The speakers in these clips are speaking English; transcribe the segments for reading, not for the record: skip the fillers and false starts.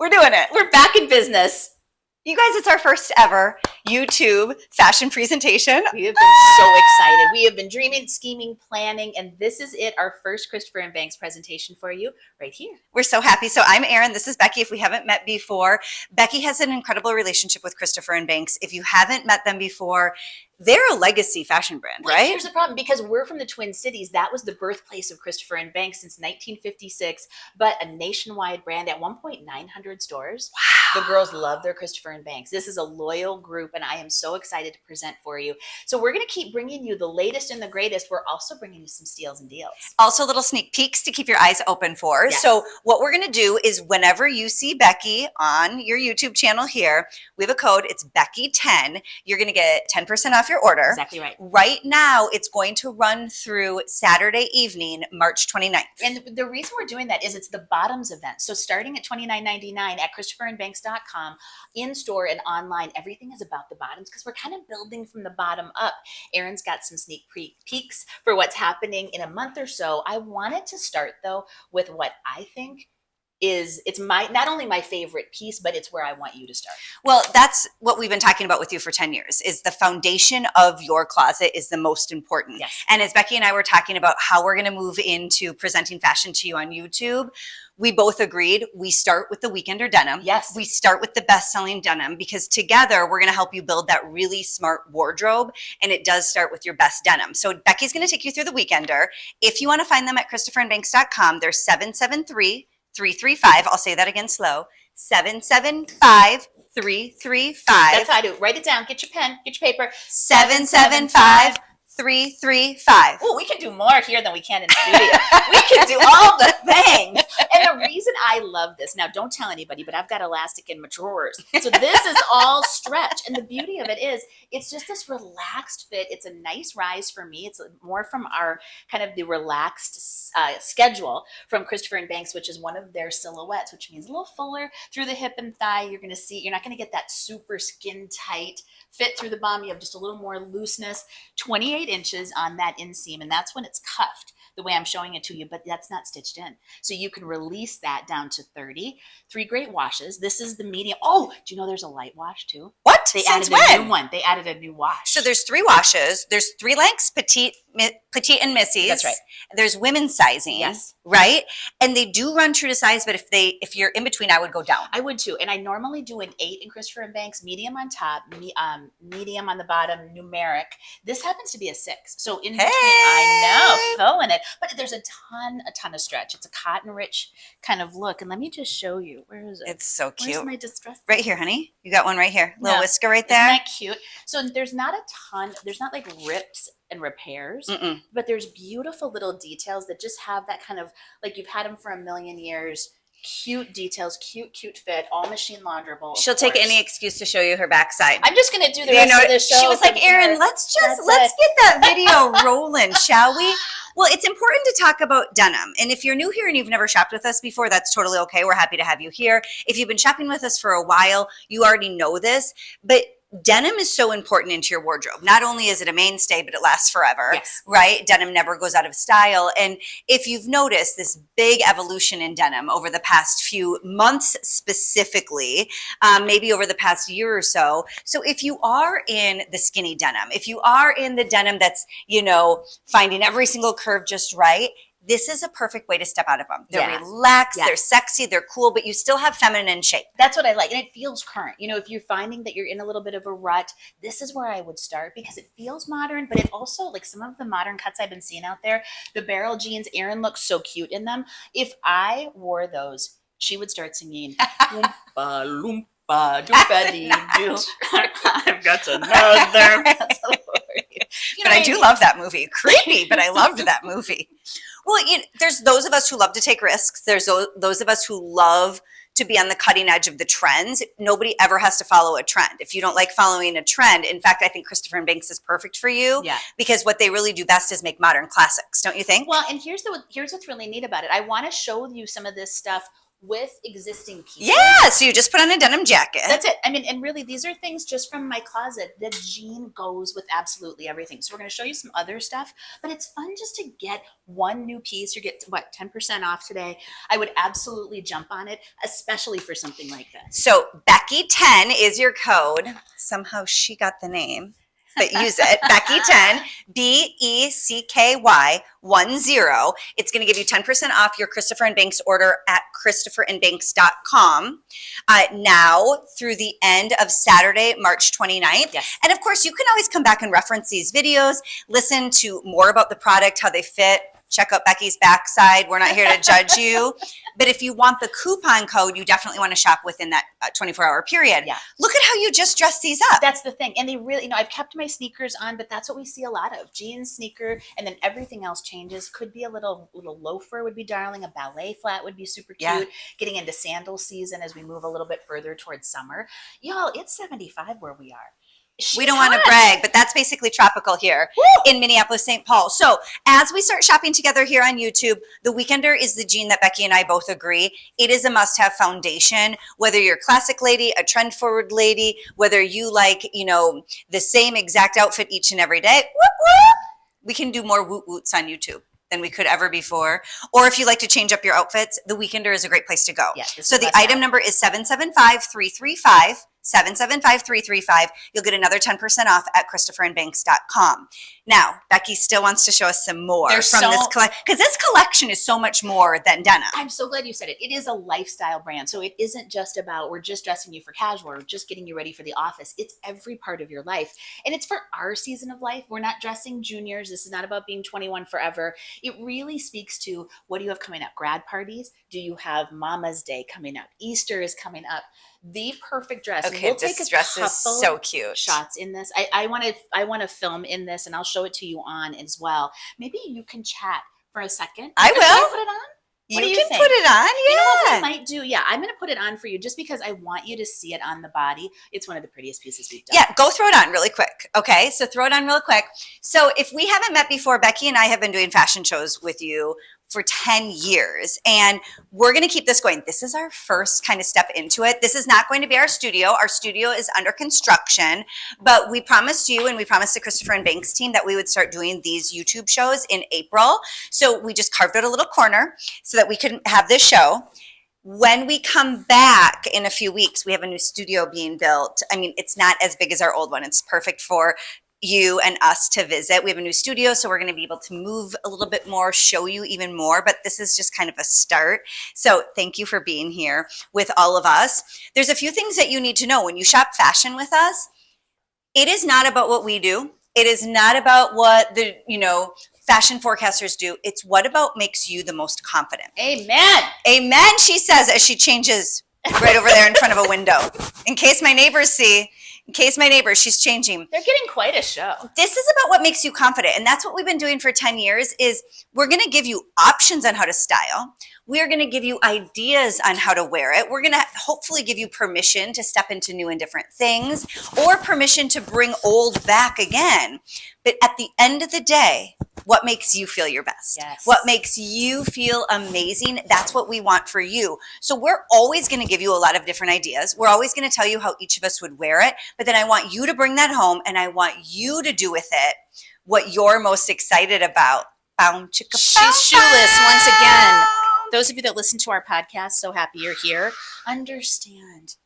We're doing it. We're back in business. You guys, it's our first ever YouTube fashion presentation. We have been so excited. We have been dreaming, scheming, planning, and this is it, our first Christopher & Banks presentation for you right here. We're so happy. So I'm Erin. This is Becky. If we haven't met before, Becky has an incredible relationship with Christopher & Banks. If you haven't met them before, they're a legacy fashion brand, right? Here's the problem, because we're from the Twin Cities. That was the birthplace of Christopher & Banks since 1956, but a nationwide brand at 1.900 stores. Wow. The girls love their Christopher & Banks. This is a loyal group, and I am so excited to present for you. So we're going to keep bringing you the latest and the greatest. We're also bringing you some steals and deals. Also little sneak peeks to keep your eyes open for. Yes. So what we're going to do is whenever you see Becky on your YouTube channel here, we have a code. It's Becky10. You're going to get 10% off your order. Exactly right. Right now, it's going to run through Saturday evening, March 29th. And the reason we're doing that is it's the bottoms event. So starting at $29.99 at ChristopherandBanks.com, in-store and online, everything is about the bottoms because we're kind of building from the bottom up. Erin's got some sneak peeks for what's happening in a month or so. I wanted to start, though, with what I think it's not only my favorite piece, but it's where I want you to start. Well, that's what we've been talking about with you for 10 years, is the foundation of your closet is the most important. Yes. And as Becky and I were talking about how we're going to move into presenting fashion to you on YouTube, we both agreed we start with the weekender denim. Yes. We start with the best-selling denim because together we're going to help you build that really smart wardrobe, and it does start with your best denim. So Becky's going to take you through the weekender. If you want to find them at ChristopherandBanks.com, they're 773-335. I'll say that again slow. 775-335. That's how I do it. Write it down. Get your pen. Get your paper. 775-335. Oh, we can do more here than we can in the studio. We can do all the things. And the reason I love this, now don't tell anybody, but I've got elastic in my drawers. So this is all stretch. And the beauty of it is it's just this relaxed fit. It's a nice rise for me. It's more from our kind of the relaxed schedule from Christopher & Banks, which is one of their silhouettes, which means a little fuller through the hip and thigh. You're going to see, you're not going to get that super skin tight fit through the bum. You have just a little more looseness, 28 inches on that inseam, and that's when it's cuffed the way I'm showing it to you, but that's not stitched in. So you can release that down to 30. 3 great washes. This is the medium. Oh, do you know there's a light wash too? What? They Since added when? a new one. They added a new wash. So there's 3 washes. There's 3 lengths, petite and Missy's. That's right. There's women's sizing. Yes. Right? And they do run true to size, but if you're in between, I would go down. I would too. And I normally do an 8 in Christopher & Banks, medium on top, medium on the bottom, numeric. This happens to be a 6. So in between, I know, filling it. But there's a ton of stretch. It's a cotton-rich kind of look. And let me just show you. Where is it? It's so cute. Where's my distress? Right here, honey. You got one right here. Little whisker right there. Isn't that cute? So there's not a ton. There's not like rips and repairs, but there's beautiful little details that just have that kind of, like you've had them for a million years. Cute details, cute fit, all machine launderable. She'll take any excuse to show you her backside. I'm just going to do the rest of the show. She was like, Erin, let's get that video rolling, shall we? Well, it's important to talk about denim. And if you're new here and you've never shopped with us before, that's totally okay. We're happy to have you here. If you've been shopping with us for a while, you already know this, but denim is so important into your wardrobe. Not only is it a mainstay, but it lasts forever, yes, right? Denim never goes out of style. And if you've noticed this big evolution in denim over the past few months specifically, maybe over the past year or so. So if you are in the skinny denim, if you are in the denim that's, finding every single curve just right, this is a perfect way to step out of them. They're relaxed, they're sexy, they're cool, but you still have feminine shape. That's what I like. And it feels current. If you're finding that you're in a little bit of a rut, this is where I would start because it feels modern, but it also, like some of the modern cuts I've been seeing out there, the barrel jeans, Erin looks so cute in them. If I wore those, she would start singing, Loompa, Loompa, doompa-dee-doo. I've got another. But I do love that movie. Creepy, but I loved that movie. Well, there's those of us who love to take risks. There's those of us who love to be on the cutting edge of the trends. Nobody ever has to follow a trend. If you don't like following a trend, in fact, I think Christopher & Banks is perfect for you because what they really do best is make modern classics, don't you think? Well, and here's what's really neat about it. I want to show you some of this stuff with existing pieces. Yeah, so you just put on a denim jacket. That's it. I mean, and really, these are things just from my closet. The jean goes with absolutely everything. So we're going to show you some other stuff, but it's fun just to get one new piece. You get, what, 10% off today. I would absolutely jump on it, especially for something like this. So Becky10 is your code. Somehow she got the name, but use it. Becky10, BECKY10. It's going to give you 10% off your Christopher and Banks order at ChristopherandBanks.com now through the end of Saturday, March 29th. Yes. And of course, you can always come back and reference these videos, listen to more about the product, how they fit. Check out Becky's backside. We're not here to judge you. But if you want the coupon code, you definitely want to shop within that 24-hour period. Yeah. Look at how you just dressed these up. That's the thing. And they really, I've kept my sneakers on, but that's what we see a lot of. Jeans, sneaker, and then everything else changes. Could be a little loafer would be darling. A ballet flat would be super cute. Yeah. Getting into sandal season as we move a little bit further towards summer. Y'all, it's 75 where we are. We don't want to brag, but that's basically tropical here in Minneapolis, St. Paul. So as we start shopping together here on YouTube, the Weekender is the jean that Becky and I both agree. It is a must-have foundation, whether you're a classic lady, a trend-forward lady, whether you like, the same exact outfit each and every day. We can do more woot-woots on YouTube than we could ever before. Or if you like to change up your outfits, the Weekender is a great place to go. Yeah, so the item number is 775335. 775335. You'll get another 10% off at ChristopherandBanks.com. Now, Becky still wants to show us some more this collection, because this collection is so much more than denim. I'm so glad you said it. It is a lifestyle brand. So it isn't just about, we're just dressing you for casual or just getting you ready for the office. It's every part of your life. And it's for our season of life. We're not dressing juniors. This is not about being 21 forever. It really speaks to, what do you have coming up? Grad parties? Do you have Mama's Day coming up? Easter is coming up. The perfect dress. Okay, we'll this dress is so cute. Shots in this. I want to film in this, and I'll show it to you on as well. Maybe you can chat for a second. I will. Can I put it on? You can put it on, yeah. You know what we might do? Yeah, I'm going to put it on for you just because I want you to see it on the body. It's one of the prettiest pieces we've done. Yeah, go throw it on really quick. Okay, so throw it on real quick. So if we haven't met before, Becky and I have been doing fashion shows with you for 10 years, and we're going to keep this going. This is our first kind of step into it. This is not going to be our studio. Our studio is under construction, but we promised you and we promised the Christopher and Banks team that we would start doing these YouTube shows in April. So we just carved out a little corner so that we could have this show. When we come back in a few weeks, we have a new studio being built. I mean, it's not as big as our old one. It's perfect for you and us to visit. We have a new studio, so we're going to be able to move a little bit more, show you even more, but this is just kind of a start. So thank you for being here with all of us. There's a few things that you need to know when you shop fashion with us. It is not about what we do. It is not about what the, fashion forecasters do. It's what about makes you the most confident. Amen. Amen, she says as she changes right over there in front of a window. In case my neighbors see, she's changing. They're getting quite a show. This is about what makes you confident. And that's what we've been doing for 10 years is we're going to give you options on how to style. We're going to give you ideas on how to wear it. We're going to hopefully give you permission to step into new and different things or permission to bring old back again. But at the end of the day, what makes you feel your best? Yes. What makes you feel amazing? That's what we want for you. So we're always going to give you a lot of different ideas. We're always going to tell you how each of us would wear it. But then I want you to bring that home and I want you to do with it what you're most excited about. She's shoeless once again. Those of you that listen to our podcast, so happy you're here. Understand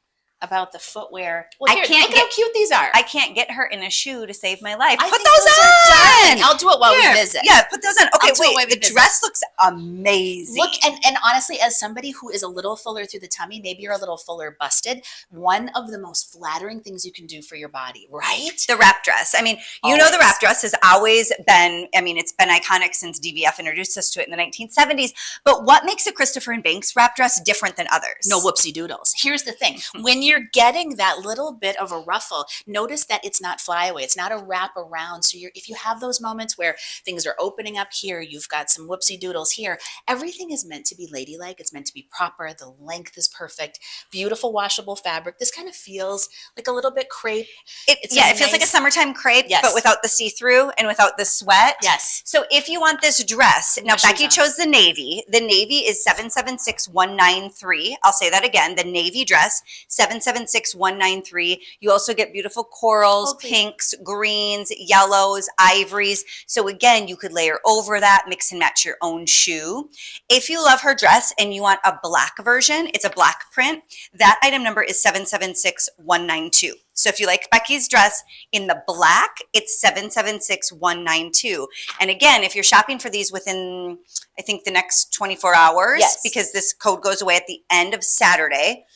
about the footwear. Well, look how cute these are. I can't get her in a shoe to save my life. Put those on. I'll do it while we visit. Yeah, put those on. Okay, wait. The dress looks amazing. Look, and honestly, as somebody who is a little fuller through the tummy, maybe you're a little fuller busted, one of the most flattering things you can do for your body, right? The wrap dress. I mean, the wrap dress has always been, it's been iconic since DVF introduced us to it in the 1970s. But what makes a Christopher and Banks wrap dress different than others? No whoopsie doodles. Here's the thing. When you're getting that little bit of a ruffle, notice that it's not flyaway. It's not a wrap around. So if you have those moments where things are opening up here, you've got some whoopsie doodles here, everything is meant to be ladylike. It's meant to be proper. The length is perfect. Beautiful washable fabric. This kind of feels like a little bit crepe. It feels like a summertime crepe, Yes. but without the see-through and without the sweat. Yes. So if you want this dress, now Becky chose the navy. The navy is 776193. I'll say that again. The navy dress, 776193. You also get beautiful corals, pinks, greens, yellows, ivories. So again, you could layer over that, mix and match your own shoe. If you love her dress and you want a black version, it's a black print. That item number is 776192. So if you like Becky's dress in the black, it's 776192. And again, if you're shopping for these within, I think, the next 24 hours, Yes. because this code goes away at the end of Saturday,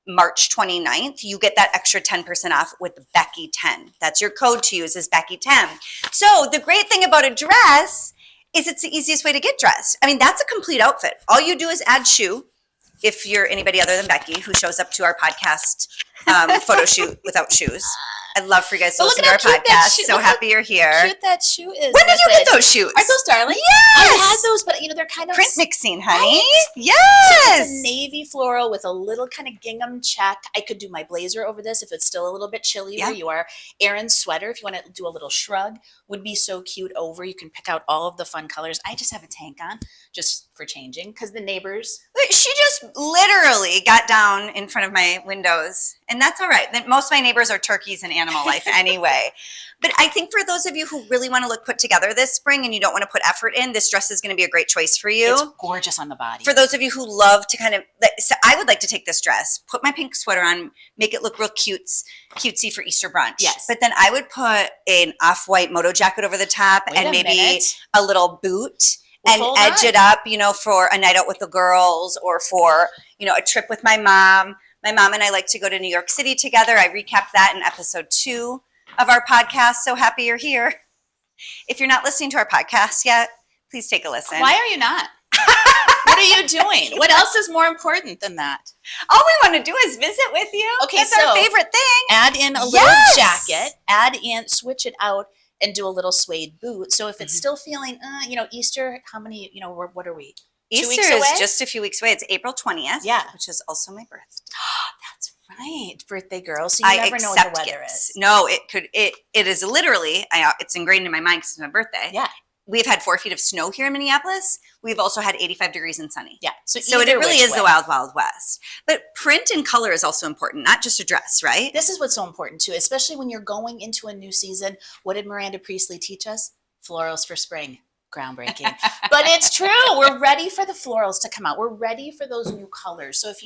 March 29th, you get that extra 10% off with Becky10. That's your code to use, is Becky10. So the great thing about a dress is it's the easiest way to get dressed. I mean, that's a complete outfit. All you do is add shoe. If you're anybody other than Becky who shows up to our podcast photo shoot without shoes. I'd love for you guys to listen to our podcast. So happy you're here. Cute that shoe is. When did you get those shoes? Are those darling? Yes. I had those, but they're kind of print mixing, honey. Right? Yes. So it's a navy floral with a little kind of gingham check. I could do my blazer over this if it's still a little bit chilly where you are. Aaron's sweater, if you want to do a little shrug, would be so cute over. You can pick out all of the fun colors. I just have a tank on just for changing because the neighbors. She just literally got down in front of my windows, and that's all right. Most of my neighbors are turkeys and animal life anyway. But I think for those of you who really want to look put together this spring and you don't want to put effort in, this dress is going to be a great choice for you. It's gorgeous on the body. For those of you who love to kind of, so I would like to take this dress, put my pink sweater on, make it look real cutesy for Easter brunch. Yes. But then I would put an off-white moto jacket over the top and maybe a little boot. And edge it up, for a night out with the girls or for, a trip with my mom. My mom and I like to go to New York City together. I recapped that in episode 2 of our podcast. So happy you're here. If you're not listening to our podcast yet, please take a listen. Why are you not? What are you doing? What else is more important than that? All we want to do is visit with you. Okay, That's our favorite thing. Add in a little jacket, switch it out, and do a little suede boot. So if it's still feeling, Easter, how many, what are we? Easter is just a few weeks away. It's April 20th, which is also my birthday. That's right. Birthday girl. So you never know what the weather is. No, it is literally, it's ingrained in my mind because it's my birthday. Yeah. We've had 4 feet of snow here in Minneapolis. We've also had 85 degrees and sunny. Yeah. So it really is the wild, wild west. But print and color is also important, not just a dress, right? This is what's so important too, especially when you're going into a new season. What did Miranda Priestley teach us? Florals for spring. Groundbreaking. But it's true. We're ready for the florals to come out. We're ready for those new colors. So if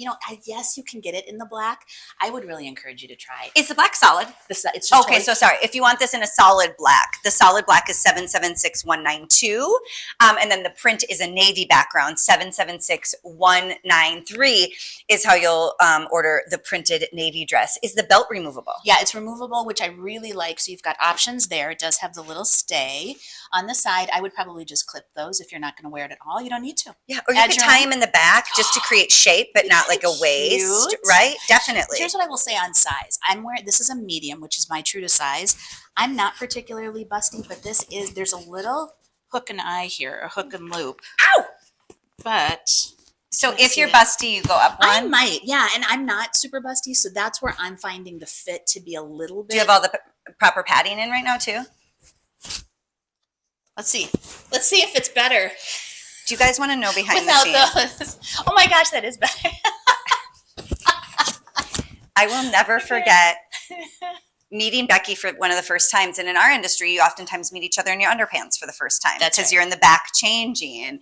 yes, you can get it in the black. I would really encourage you to try it. Is the black solid? It's just okay, so sorry. If you want this in a solid black, the solid black is 776192. And then the print is a navy background, 776193 is how you'll order the printed navy dress. Is the belt removable? Yeah, it's removable, which I really like. So you've got options there. It does have the little stay on the side. I would probably just clip those if you're not going to wear it at all. You don't need to. Yeah, or you could tie them in the back just to create shape, but not like a waist, right? Definitely. Here's what I will say on size. This is a medium, which is my true to size. I'm not particularly busty, but there's a little hook and eye here, a hook and loop. Ow! But so if you're busty, you go up one? I might, yeah. And I'm not super busty, so that's where I'm finding the fit to be a little bit. Do you have all the proper padding in right now too? Let's see if it's better. Do you guys want to know behind the scenes? Oh my gosh, that is better. I will never forget meeting Becky for one of the first times. And in our industry, you oftentimes meet each other in your underpants for the first time. That's because you're in the back changing.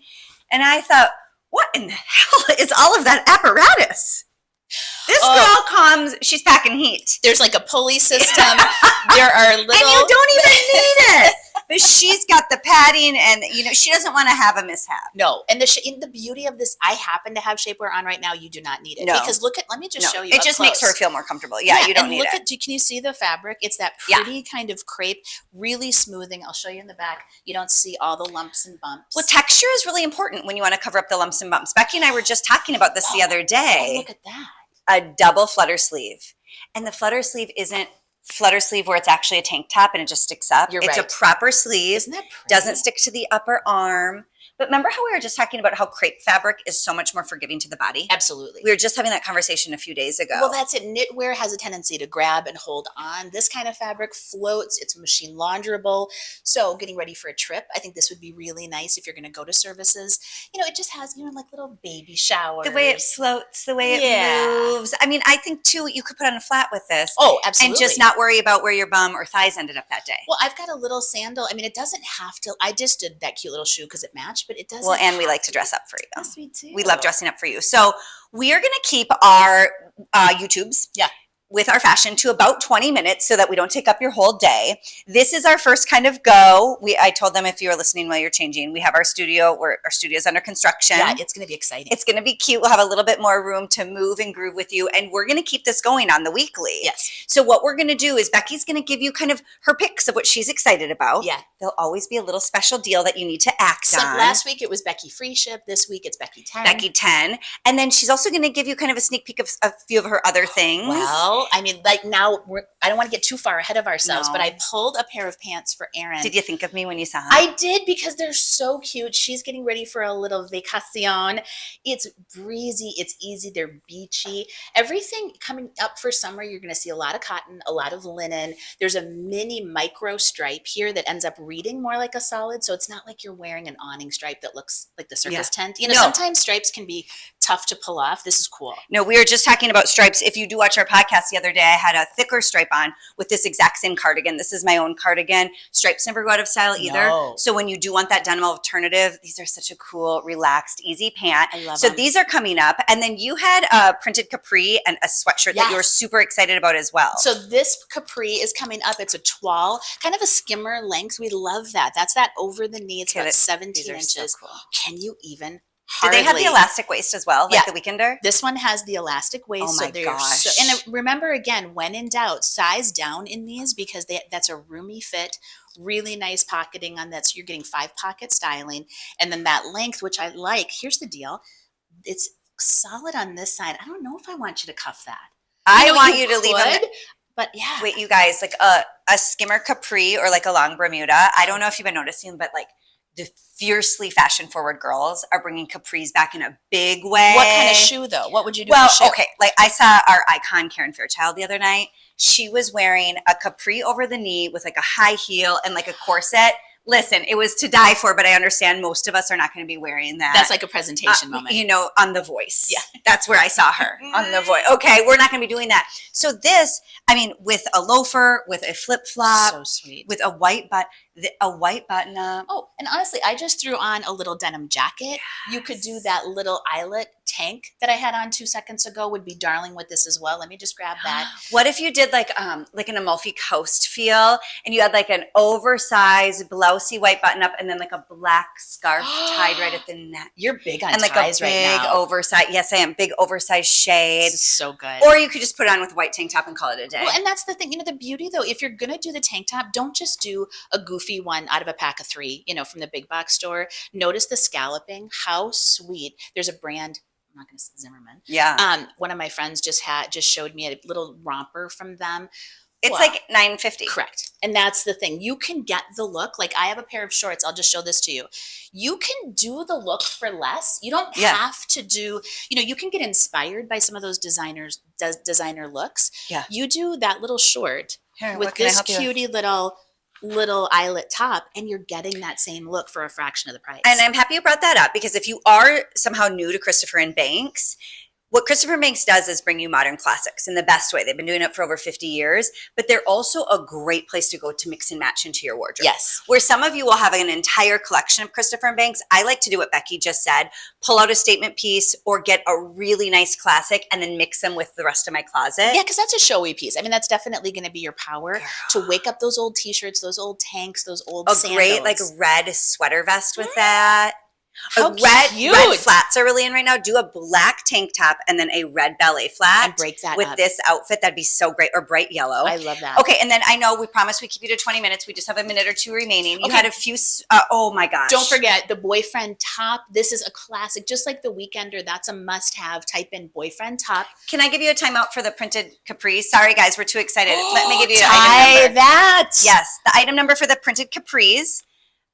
And I thought, what in the hell is all of that apparatus? This girl comes, she's packing heat. There's like a pulley system. There are little. And you don't even need it. But she's got the padding and, she doesn't want to have a mishap. No. And the beauty of this, I happen to have shapewear on right now. You do not need it. No. Because let me just show you. It just makes her feel more comfortable. Yeah, you don't need it. Can you see the fabric? It's that pretty kind of crepe, really smoothing. I'll show you in the back. You don't see all the lumps and bumps. Well, texture is really important when you want to cover up the lumps and bumps. Becky and I were just talking about this the other day. Oh, look at that. a double flutter sleeve. And the flutter sleeve isn't flutter sleeve where it's actually a tank top and it just sticks up. You're it's right. a proper sleeve. Isn't that pretty? Doesn't stick to the upper arm. But remember how we were just talking about how crepe fabric is so much more forgiving to the body? Absolutely. We were just having that conversation a few days ago. Well, that's it. Knitwear has a tendency to grab and hold on. This kind of fabric floats. It's machine launderable. So getting ready for a trip, I think this would be really nice if you're going to go to services. You know, it just has, you know, like little baby showers. The way it floats, the way it moves. I mean, I think too, you could put on a flat with this. Oh, absolutely. And just not worry about where your bum or thighs ended up that day. Well, I've got a little sandal. I mean, it doesn't have to. I just did that cute little shoe because it matched, but it doesn't. Well, and we like to dress up for you. Yes, we do. We love dressing up for you. So we are going to keep our YouTubes with our fashion to about 20 minutes so that we don't take up your whole day. This is our first kind of go. I told them if you were listening while you're changing, we have our studio, our studio's under construction. Yeah, it's going to be exciting. It's going to be cute. We'll have a little bit more room to move and groove with you. And we're going to keep this going on the weekly. Yes. So what we're going to do is Becky's going to give you kind of her picks of what she's excited about. Yeah. There'll always be a little special deal that you need to act on. Last week it was Becky Free Ship. This week it's Becky 10. Becky 10. And then she's also going to give you kind of a sneak peek of a few of her other things. Well, I mean, like now, I don't want to get too far ahead of ourselves, No. but I pulled a pair of pants for Erin. Did you think of me when you saw them? I did, because they're so cute. She's getting ready for a little vacation. It's breezy. It's easy. They're beachy. Everything coming up for summer, you're going to see a lot of cotton, a lot of linen. There's a mini micro stripe here that ends up reading more like a solid. So it's not like you're wearing an awning stripe that looks like the circus tent. You know, sometimes stripes can be tough to pull off. This is cool. No, we were just talking about stripes. If you do watch our podcast the other day, I had a thicker stripe on with this exact same cardigan. This is my own cardigan. Stripes never go out of style either. No. So when you do want that denim alternative, these are such a cool, relaxed, easy pant. I love so them. these are coming up. And then you had a printed capri and a sweatshirt that you were super excited about as well. So this capri is coming up. It's a toile, kind of a skimmer length. We love that. That's that over the knee. It's about 17 inches. So cool. Can you even? Do they have the elastic waist as well, like the Weekender? This one has the elastic waist. Oh my gosh. And remember, again, when in doubt, size down in these, because that's a roomy fit, really nice pocketing on that. So you're getting 5-pocket styling. And then that length, which I like. Here's the deal. It's solid on this side. I don't know if I want you to cuff that. I want you to leave them. But yeah. Wait, you guys, like a skimmer capri or like a long Bermuda. I don't know if you've been noticing, but like the fiercely fashion forward girls are bringing capris back in a big way. What kind of shoe though? What would you do? Well, for shoe? okay. Like I saw our icon Karen Fairchild the other night. She was wearing a capri over the knee with like a high heel and like a corset. Listen, it was to die for, but I understand most of us are not going to be wearing that. That's like a presentation moment. You know, on The Voice. Yeah. That's where I saw her, on The Voice. Okay, we're not going to be doing that. So this, I mean, with a loafer, with a flip-flop. So sweet. With a white button up. Oh, and honestly, I just threw on a little denim jacket. Yes. You could do that little eyelet tank that I had on 2 seconds ago would be darling with this as well. Let me just grab that. What if you did like an Amalfi Coast feel and you had like an oversized blousey white button up and then like a black scarf tied right at the neck. You're big on and like ties a big right now. Oversized. Yes, I am. Big oversized shade. This is so good. Or you could just put it on with a white tank top and call it a day. Well, and that's the thing. You know, the beauty though, if you're going to do the tank top, don't just do a goofy one out of a pack of 3, you know, from the big box store. Notice the scalloping. How sweet. There's a brand. I'm not going to say Zimmerman. Yeah. One of my friends just showed me a little romper from them. It's like $9.50. Correct. And that's the thing. You can get the look. Like I have a pair of shorts. I'll just show this to you. You can do the look for less. You don't have to do, you know, you can get inspired by some of those designer looks. Yeah. You do that little short Here, with this cutie little eyelet top, and you're getting that same look for a fraction of the price. And I'm happy you brought that up because if you are somehow new to Christopher and Banks, what Christopher Banks does is bring you modern classics in the best way. They've been doing it for over 50 years, but they're also a great place to go to mix and match into your wardrobe. Yes. Where some of you will have an entire collection of Christopher and Banks, I like to do what Becky just said, pull out a statement piece or get a really nice classic and then mix them with the rest of my closet. Yeah, because that's a showy piece. I mean, that's definitely going to be your power to wake up those old t-shirts, those old tanks, those old sandals. Great like red sweater vest with that. How red cute. flats are really in right now. Do a black tank top and then a red belly flat. And break that with up. this outfit. That'd be so great. Or bright yellow. I love that. Okay, and then I know we promised we keep you to 20 minutes. We just have a minute or two remaining. You Okay. had a few, oh my gosh. Don't forget the boyfriend top. This is a classic, just like the Weekender. That's a must-have. Type in boyfriend top. Can I give you a timeout for the printed capris? Sorry, guys, we're too excited. Let me give you an Tie item number. that. Yes, the item number for the printed capris.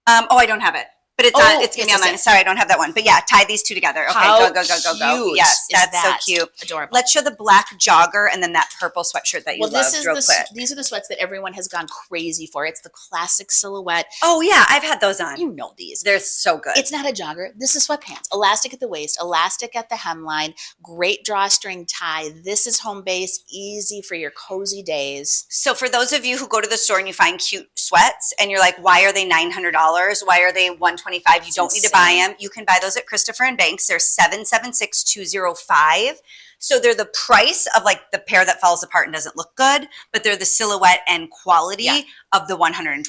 I don't have it. But it's on, it's gonna be online. Yes. Sorry, I don't have that one. But yeah, tie these two together. Okay, How go. cute Yes, is that's that? so cute. Adorable. Let's show the black jogger and then that purple sweatshirt that you Well, loved real quick. these are the sweats that everyone has gone crazy for. It's the classic silhouette. Oh yeah, I've had those on. You know these. They're so good. It's not a jogger. This is sweatpants. Elastic at the waist, elastic at the hemline, great drawstring tie. This is home base, easy for your cozy days. So for those of you who go to the store and you find cute sweats and you're like, why are they $900? Why are they $125? You don't need to buy them. You can buy those at Christopher and Banks. They're $776,205. So they're the price of like the pair that falls apart and doesn't look good, but they're the silhouette and quality of the $120.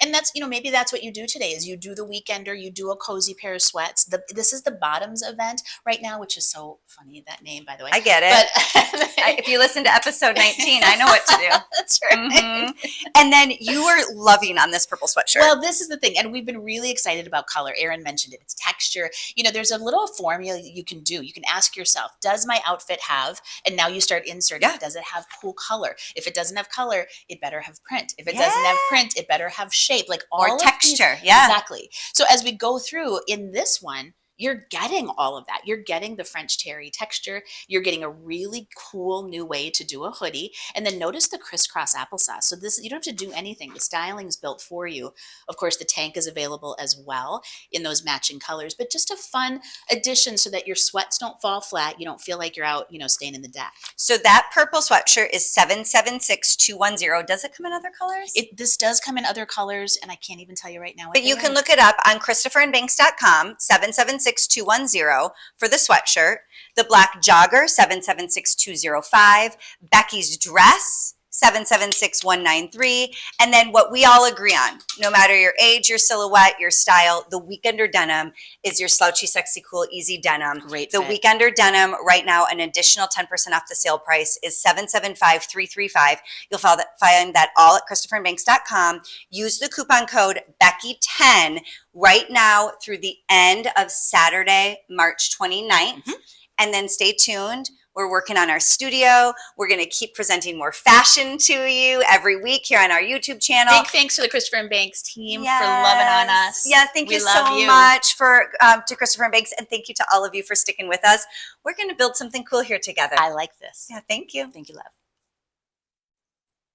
And that's, maybe that's what you do today is you do the Weekender, you do a cozy pair of sweats. This is the bottoms event right now, which is so funny, that name, by the way. I get it. But if you listen to episode 19, I know what to do. That's right. Mm-hmm. And then you were loving on this purple sweatshirt. Well, this is the thing. And we've been really excited about color. Erin mentioned it. It's texture. There's a little formula you can do. You can ask yourself, does my outfit have, and now you start inserting, does it have cool color? If it doesn't have color, it better have print. If it doesn't have print, it better have shape. Like all or of texture. These, exactly. So as we go through in this one, you're getting all of that. You're getting the French terry texture. You're getting a really cool new way to do a hoodie. And then notice the crisscross applesauce. So this, you don't have to do anything. The styling is built for you. Of course, the tank is available as well in those matching colors, but just a fun addition so that your sweats don't fall flat. You don't feel like you're out, staying in the deck. So that purple sweatshirt is $776,210. Does it come in other colors? This does come in other colors, and I can't even tell you right now. But you can look it up on ChristopherandBanks.com, 776,210 for the sweatshirt. The black jogger, 776,205. Becky's dress, 776,193. And then what we all agree on, no matter your age, your silhouette, your style, the Weekender denim is your slouchy, sexy, cool, easy denim. Great The fit. Weekender denim right now, an additional 10% off the sale price is $775,335. You'll find that all at ChristopherandBanks.com. Use the coupon code Becky10 right now through the end of Saturday, March 29th. And then stay tuned. We're working on our studio. We're going to keep presenting more fashion to you every week here on our YouTube channel. Big thanks to the Christopher and Banks team for loving on us. Yeah, thank you so much to Christopher and Banks, and thank you to all of you for sticking with us. We're going to build something cool here together. I like this. Yeah, thank you. Thank you, love.